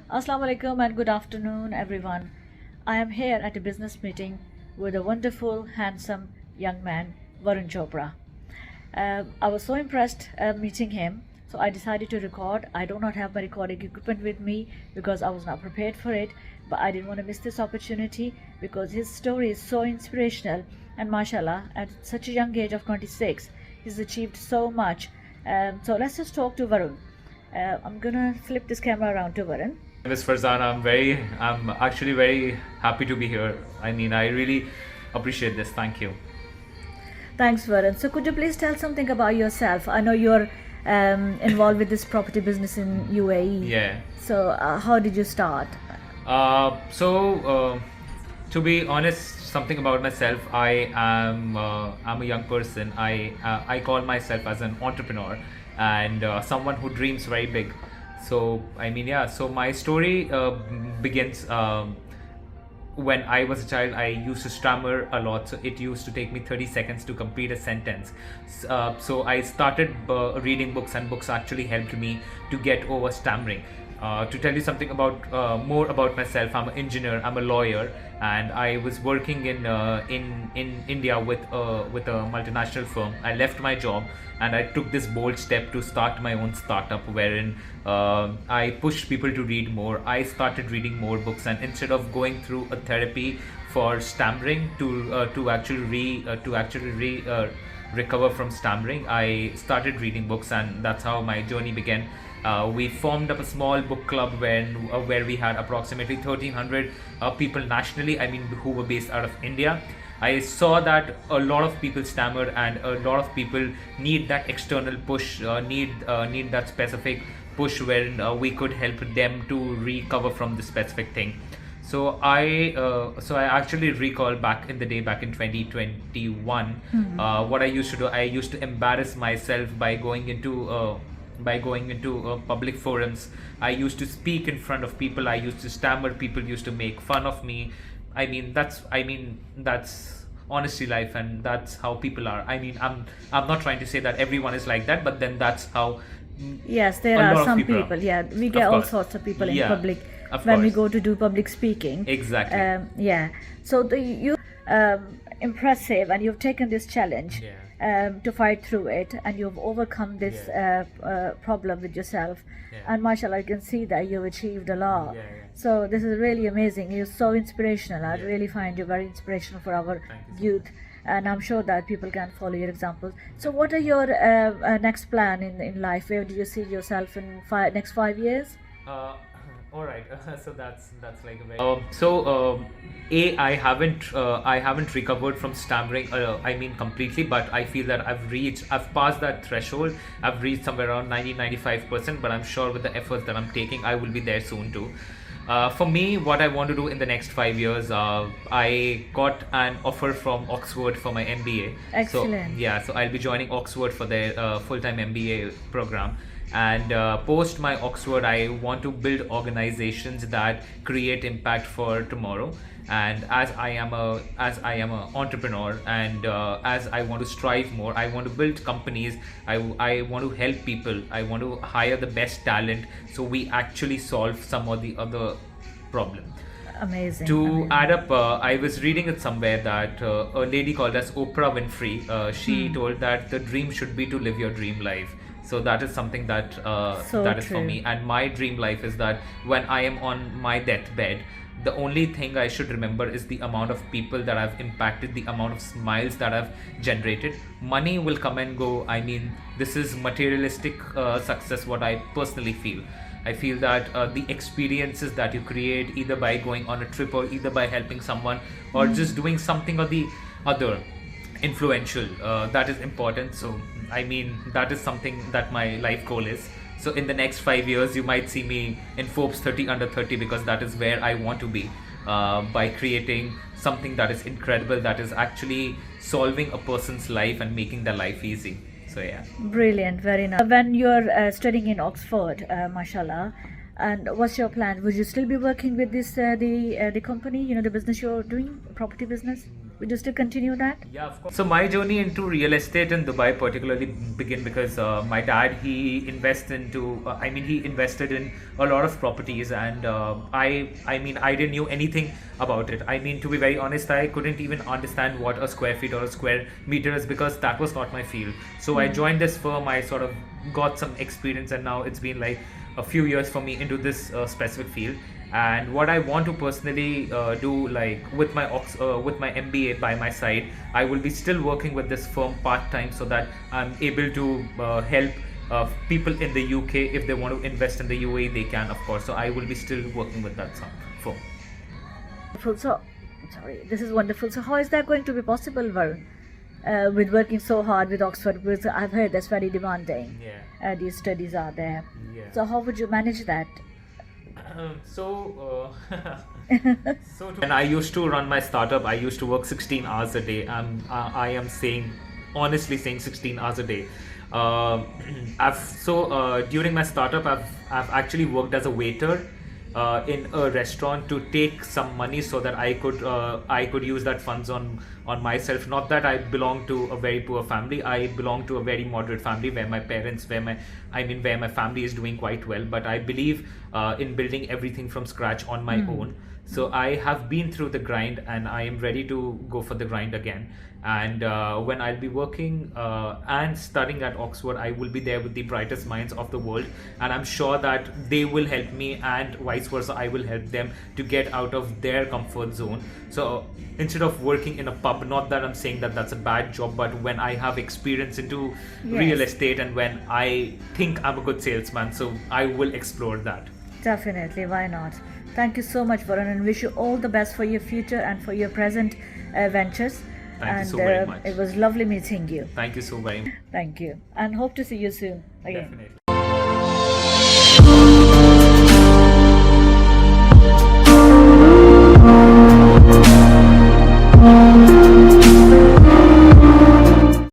Assalamu alaikum and good afternoon, everyone. I am here at a business meeting with a wonderful, handsome young man, Varun Chopra. I was so impressed meeting him, so I decided to record. I do not have my recording equipment with me because I was not prepared for it, but I didn't want to miss this opportunity because his story is so inspirational. And mashallah, at such a young age of 26, he's achieved so much. So let's just talk to Varun. I'm gonna flip this camera around to Varun. Miss Farzana, I'm actually very happy to be here. I really appreciate this. Thank you. Thanks, Varun. So could you please tell something about yourself? I know you're involved with this property business in UAE. Yeah. So how did you start? To be honest, something about myself. I'm a young person. I call myself as an entrepreneur and someone who dreams very big. So my story begins when I was a child. I used to stammer a lot, so it used to take me 30 seconds to complete a sentence. So I started reading books, and books actually helped me to get over stammering. To tell you something about more about myself, I'm an engineer, I'm a lawyer, and I was working in India with a multinational firm. I left my job and I took this bold step to start my own startup, wherein I pushed people to read more. I started reading more books, and instead of going through a therapy for stammering to actually recover from stammering, I started reading books, and that's how my journey began. We formed up a small book club where we had approximately 1,300 people nationally, who were based out of India. I saw that a lot of people stammer, and a lot of people need that external push, need that specific push where we could help them to recover from the specific thing. So I actually recall back in the day, back in 2021, what I used to do. I used to embarrass myself by going into public forums. I used to speak in front of people. I used to stammer. People used to make fun of me. That's honestly life, and that's how people are. I'm not trying to say that everyone is like that, but then that's how. Yes, there a lot are of some people are. people. Yeah, we get Of all course. sorts of people in Yeah, public of when we course. go to do public speaking. Exactly. Yeah. So you impressive, and you've taken this challenge to fight through it, and you've overcome this problem with yourself. Yeah. And mashallah, you can see that you've achieved a lot. Yeah. So this is really amazing. You're so inspirational. I Yeah. really find you very inspirational for our Thank you so youth, and I'm sure that people can follow your examples. So what are your next plan in life? Where do you see yourself in next 5 years? All right. So that's like a very. I haven't recovered from stammering. Completely, but I feel that I've passed that threshold. I've reached somewhere around 95%. But I'm sure with the efforts that I'm taking, I will be there soon too. For me, what I want to do in the next 5 years, I got an offer from Oxford for my MBA. Excellent. So I'll be joining Oxford for their full-time MBA program. And post my Oxford, I want to build organizations that create impact for tomorrow. And as I am a entrepreneur, and as I want to strive more, I want to build companies. I want to help people. I want to hire the best talent, so we actually solve some of the other problem. Amazing. To amazing. add up, I was reading it somewhere that a lady called as Oprah Winfrey, she told that the dream should be to live your dream life. So that is something that So that is for true. me. And my dream life is that when I am on my deathbed, the only thing I should remember is the amount of people that I've impacted, the amount of smiles that I've generated. Money will come and go. This is materialistic success, what I personally feel. I feel that the experiences that you create, either by going on a trip, or either by helping someone, or just doing something or the other influential, that is important. So that is something that my life goal is. So in the next 5 years, you might see me in Forbes 30 under 30, because that is where I want to be, by creating something that is incredible, that is actually solving a person's life and making their life easy. So yeah. Brilliant, very nice. When you're studying in Oxford, mashallah, and what's your plan? Would you still be working with this the company, the business you're doing, property business? Would you still continue that? Yeah, of course. So my journey into real estate in Dubai particularly began because my dad, he he invested in a lot of properties, and I didn't know anything about it. I mean, to be very honest, I couldn't even understand what a square feet or a square meter is because that was not my field. So I joined this firm. I sort of got some experience, and now it's been like a few years for me into this specific field. And what I want to personally do, like with my MBA by my side, I will be still working with this firm part time so that I'm able to help people in the UK. If they want to invest in the UAE, they can, of course. So I will be still working with that firm. Wonderful. So, sorry, this is wonderful. So, how is that going to be possible, Varun? With working so hard with Oxford, because I've heard that's very demanding. Yeah. These studies are there. Yeah. So, how would you manage that? When I used to run my startup, I used to work 16 hours a day. I am honestly saying 16 hours a day. During my startup, I've actually worked as a waiter in a restaurant to take some money so that I could use that funds on myself. Not that I belong to a very poor family. I belong to a very moderate family where my family is doing quite well. But I believe in building everything from scratch on my own. So I have been through the grind, and I am ready to go for the grind again. And when I'll be working and studying at Oxford, I will be there with the brightest minds of the world, and I'm sure that they will help me, and vice versa, I will help them to get out of their comfort zone. So instead of working in a pub, not that I'm saying that that's a bad job, but when I have experience into real estate, and when I think I'm a good salesman, so I will explore that. Definitely, why not? Thank you so much, Varun, and wish you all the best for your future and for your present ventures. Thank you so very much. It was lovely meeting you. Thank you so very much. Thank you, and hope to see you soon again. Definitely.